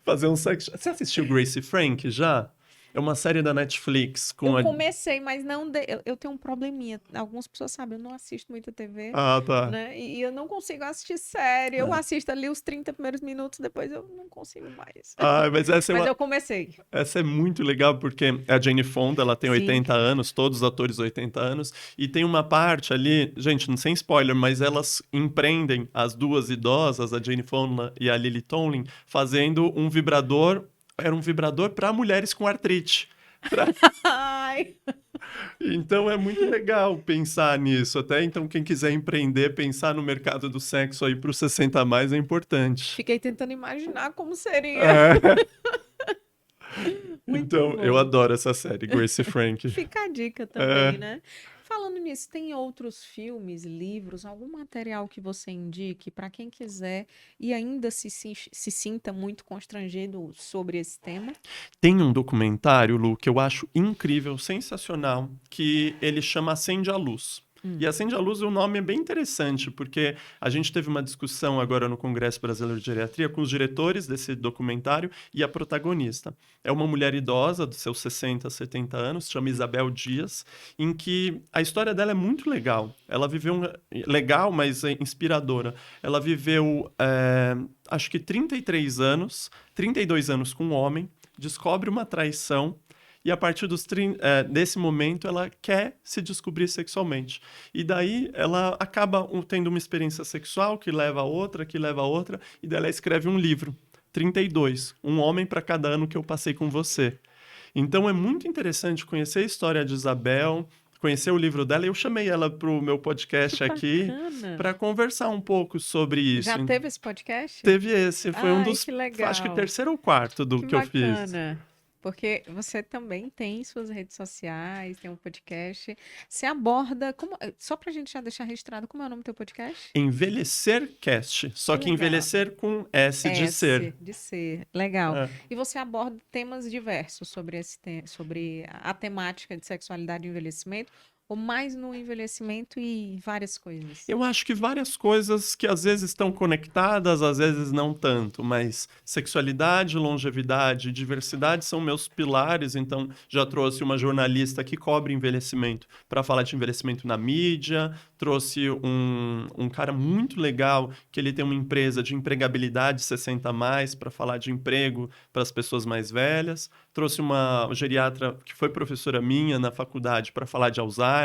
Speaker 2: Fazer um sex shop. Você assistiu Gracie Frank já? É uma série da Netflix com
Speaker 1: Eu comecei, mas não eu tenho um probleminha. Algumas pessoas sabem, eu não assisto muita TV,
Speaker 2: tá.
Speaker 1: né? E eu não consigo assistir série. Eu assisto ali os 30 primeiros minutos, depois eu não consigo mais.
Speaker 2: Mas essa
Speaker 1: Mas eu comecei.
Speaker 2: Essa é muito legal porque a Jane Fonda, ela tem
Speaker 1: Sim.
Speaker 2: 80 anos, todos os atores 80 anos, e tem uma parte ali, gente, não sem spoiler, mas elas empreendem as duas idosas, a Jane Fonda e a Lily Tomlin, fazendo um vibrador, era um vibrador para mulheres com artrite.
Speaker 1: Ai,
Speaker 2: Então é muito legal pensar nisso. Até então, quem quiser empreender, pensar no mercado do sexo aí para os 60 a mais é importante.
Speaker 1: fiquei tentando imaginar como seria.
Speaker 2: É.
Speaker 1: Muito
Speaker 2: Então,
Speaker 1: bom.
Speaker 2: eu adoro essa série, Gracie Frank.
Speaker 1: Fica a dica também, né? Falando nisso, tem outros filmes, livros, algum material que você indique para quem quiser e ainda se sinta muito constrangido sobre esse tema?
Speaker 2: Tem um documentário, Lu, que eu acho incrível, sensacional, que ele chama Acende a Luz. E Acende a Luz, o nome é bem interessante, porque a gente teve uma discussão agora no Congresso Brasileiro de Geriatria com os diretores desse documentário e a protagonista. É uma mulher idosa, dos seus 60, 70 anos, chama Isabel Dias, em que a história dela é muito legal. Ela viveu legal, mas inspiradora. Ela viveu, acho que 33 anos, 32 anos com um homem, descobre uma traição, e a partir desse momento ela quer se descobrir sexualmente. E daí ela acaba tendo uma experiência sexual que leva a outra, e daí ela escreve um livro, 32, Um Homem para Cada Ano que Eu Passei com Você. Então é muito interessante conhecer a história de Isabel, conhecer o livro dela. Eu chamei ela para o meu podcast aqui para conversar um pouco sobre isso.
Speaker 1: Já teve esse podcast?
Speaker 2: Teve esse, foi um dos,
Speaker 1: que legal.
Speaker 2: acho que terceiro ou quarto do que eu fiz.
Speaker 1: Porque você também tem suas redes sociais, tem um podcast. Você aborda. Só pra gente já deixar registrado, como é o nome do teu podcast?
Speaker 2: Envelhecer Cast, só
Speaker 1: Que
Speaker 2: que
Speaker 1: legal.
Speaker 2: envelhecer com S de ser.
Speaker 1: S, de ser. Legal.
Speaker 2: É.
Speaker 1: E você aborda temas diversos sobre sobre a temática de sexualidade e envelhecimento, ou mais no envelhecimento e várias coisas.
Speaker 2: Eu acho que várias coisas que às vezes estão conectadas, às vezes não tanto, mas sexualidade, longevidade, diversidade são meus pilares, então já trouxe uma jornalista que cobre envelhecimento para falar de envelhecimento na mídia, trouxe um cara muito legal que ele tem uma empresa de empregabilidade 60 a mais para falar de emprego para as pessoas mais velhas, trouxe uma geriatra que foi professora minha na faculdade para falar de Alzheimer,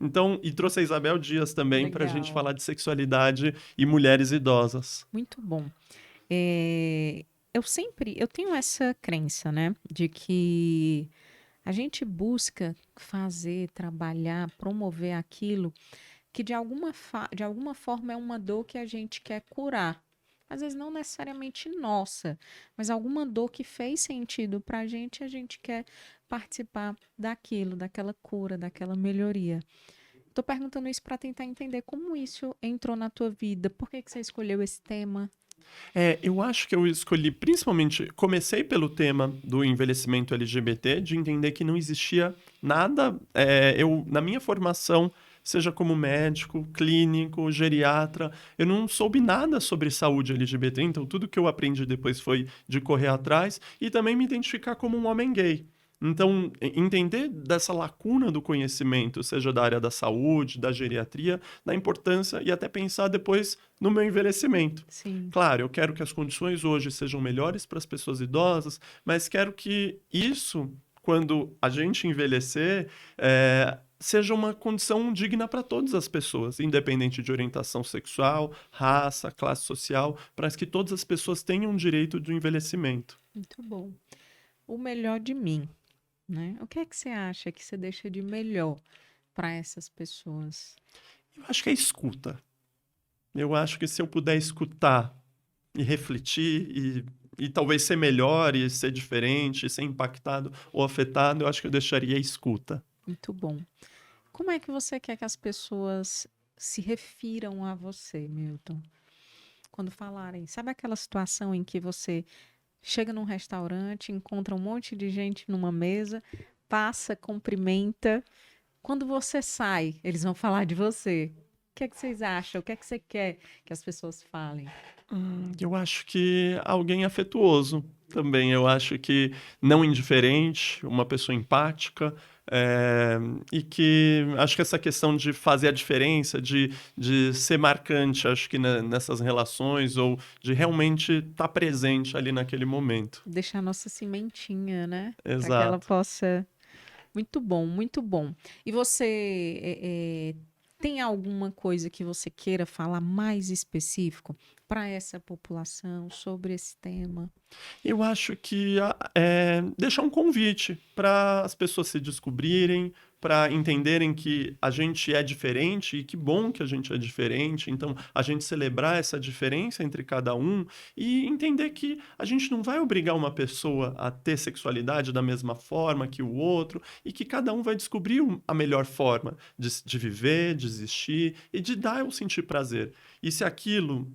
Speaker 2: então, e trouxe a Isabel Dias também para a gente
Speaker 1: Legal.
Speaker 2: falar de sexualidade e mulheres idosas.
Speaker 1: Muito bom. É, eu tenho essa crença, né, de que a gente busca fazer, trabalhar, promover aquilo que de alguma forma é uma dor que a gente quer curar. Às vezes não necessariamente nossa, mas alguma dor que fez sentido para a gente quer participar daquilo, daquela cura, daquela melhoria. Estou perguntando isso para tentar entender como isso entrou na tua vida, por que que você escolheu esse tema?
Speaker 2: Eu acho que eu escolhi principalmente, comecei pelo tema do envelhecimento LGBT, de entender que não existia nada, na minha formação, seja como médico, clínico, geriatra, eu não soube nada sobre saúde LGBT, então tudo que eu aprendi depois foi de correr atrás e também me identificar como um homem gay. Então, entender dessa lacuna do conhecimento, seja da área da saúde, da geriatria, da importância e até pensar depois no meu envelhecimento.
Speaker 1: Sim,
Speaker 2: Claro, eu quero que as condições hoje sejam melhores para as pessoas idosas, mas quero que isso, quando a gente envelhecer, seja uma condição digna para todas as pessoas, independente de orientação sexual, raça, classe social, para que todas as pessoas tenham direito do envelhecimento.
Speaker 1: muito bom. O melhor de mim, né? O que é que você acha que você deixa de melhor para essas pessoas?
Speaker 2: Eu acho que é escuta. Eu acho que se eu puder escutar e refletir e talvez ser melhor e ser diferente, ser impactado ou afetado, eu acho que eu deixaria a escuta.
Speaker 1: Muito bom. Como é que você quer que as pessoas se refiram a você, Milton? Quando falarem, sabe aquela situação em que você chega num restaurante, encontra um monte de gente numa mesa, passa, cumprimenta. Quando você sai, eles vão falar de você. O que é que vocês acham? O que é que você quer que as pessoas falem?
Speaker 2: Eu acho que alguém afetuoso também. Eu acho que não indiferente, uma pessoa empática, e que acho que essa questão de fazer a diferença, de ser marcante, acho que nessas relações, ou de realmente estar presente ali naquele momento.
Speaker 1: Deixar a nossa cimentinha, né? Para que ela
Speaker 2: Exato.
Speaker 1: possa. Muito bom, muito bom. E você tem alguma coisa que você queira falar mais específico para essa população sobre esse tema?
Speaker 2: Eu acho que deixar um convite para as pessoas se descobrirem, para entenderem que a gente é diferente e que bom que a gente é diferente. Então, a gente celebrar essa diferença entre cada um e entender que a gente não vai obrigar uma pessoa a ter sexualidade da mesma forma que o outro e que cada um vai descobrir a melhor forma de viver, de existir e de dar ou sentir prazer. E se aquilo,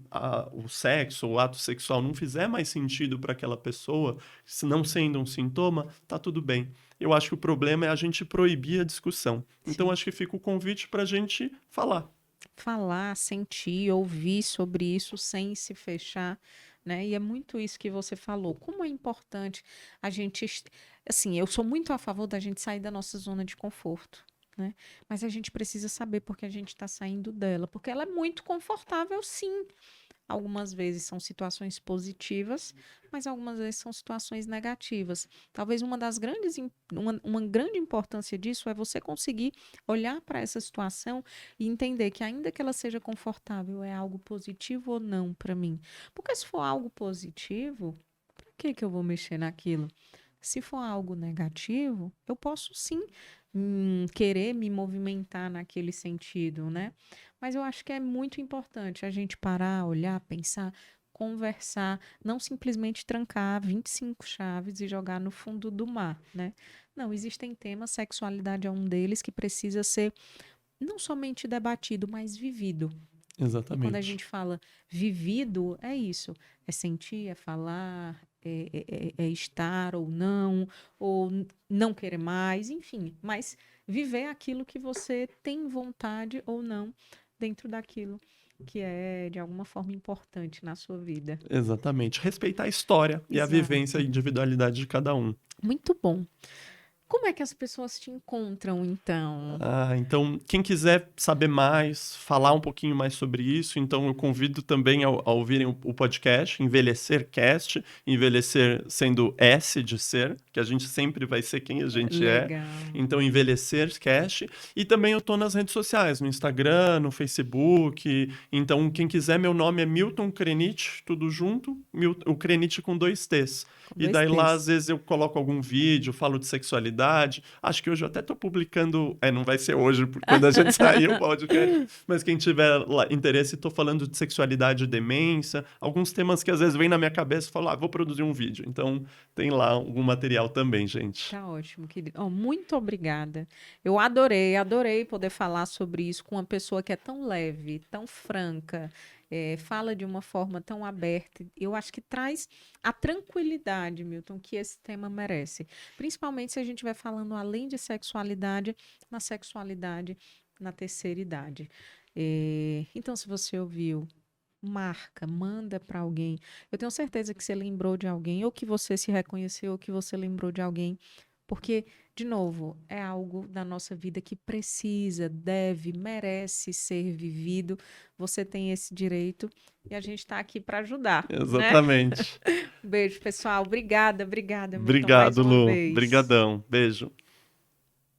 Speaker 2: o sexo, o ato sexual não fizer mais sentido para aquela pessoa, se não sendo um sintoma, tá tudo bem. Eu acho que o problema é a gente proibir a discussão. Então,
Speaker 1: Sim.
Speaker 2: acho que fica o convite para a gente falar.
Speaker 1: Falar, sentir, ouvir sobre isso sem se fechar, né? E é muito isso que você falou. Como é importante a gente, assim, eu sou muito a favor da gente sair da nossa zona de conforto, né? Mas a gente precisa saber porque a gente está saindo dela, porque ela é muito confortável, sim. Algumas vezes são situações positivas, mas algumas vezes são situações negativas. Talvez uma grande importância disso é você conseguir olhar para essa situação e entender que, ainda que ela seja confortável, é algo positivo ou não para mim. Porque se for algo positivo, para que eu vou mexer naquilo? Se for algo negativo, eu posso sim querer me movimentar naquele sentido, né? Mas eu acho que é muito importante a gente parar, olhar, pensar conversar, não simplesmente trancar 25 chaves e jogar no fundo do mar, né? Não, existem temas, sexualidade é um deles que precisa ser não somente debatido, mas vivido. E quando a
Speaker 2: Exatamente.
Speaker 1: gente fala vivido, é isso. É sentir, é falar, é estar ou não querer mais, enfim. Mas viver aquilo que você tem vontade ou não dentro daquilo que é, de alguma forma, importante na sua vida.
Speaker 2: Exatamente. Respeitar a história e a vivência e
Speaker 1: Exato.
Speaker 2: individualidade de cada um.
Speaker 1: Muito bom. Como é que as pessoas te encontram, então?
Speaker 2: Então, quem quiser saber mais, falar um pouquinho mais sobre isso, então eu convido também a ouvirem o podcast Envelhecer Cast, envelhecer sendo S de ser, que a gente sempre vai ser quem a gente é.
Speaker 1: Legal.
Speaker 2: Então, Envelhecer Cast. E também eu tô nas redes sociais, no Instagram, no Facebook. Então, quem quiser, meu nome é Milton Krenit, tudo junto, o Krenit com 2 T's.
Speaker 1: Com
Speaker 2: E
Speaker 1: 2
Speaker 2: daí lá, às
Speaker 1: T's.
Speaker 2: vezes, eu coloco algum vídeo, falo de sexualidade. Acho que hoje eu até tô publicando. Não vai ser hoje, quando a gente sair o podcast. Mas quem tiver lá, interesse, tô falando de sexualidade e demência. Alguns temas que às vezes vêm na minha cabeça e falo, vou produzir um vídeo. Então, tem lá algum material também, gente.
Speaker 1: Tá ótimo, querido. Muito obrigada. Eu adorei poder falar sobre isso com uma pessoa que é tão leve, tão franca, fala de uma forma tão aberta. Eu acho que traz a tranquilidade, Milton, que esse tema merece. Principalmente se a gente vai falando além de sexualidade, na sexualidade na terceira idade. Então, se você ouviu, marca, manda para alguém. Eu tenho certeza que você lembrou de alguém, ou que você se reconheceu, ou que você lembrou de alguém, porque, de novo, é algo da nossa vida que precisa, deve, merece ser vivido. Você tem esse direito e a gente está aqui para ajudar, né?
Speaker 2: Exatamente.
Speaker 1: Beijo, pessoal. Obrigada, Milton, mais
Speaker 2: Obrigado,
Speaker 1: uma
Speaker 2: Lu.
Speaker 1: vez.
Speaker 2: Brigadão. Beijo.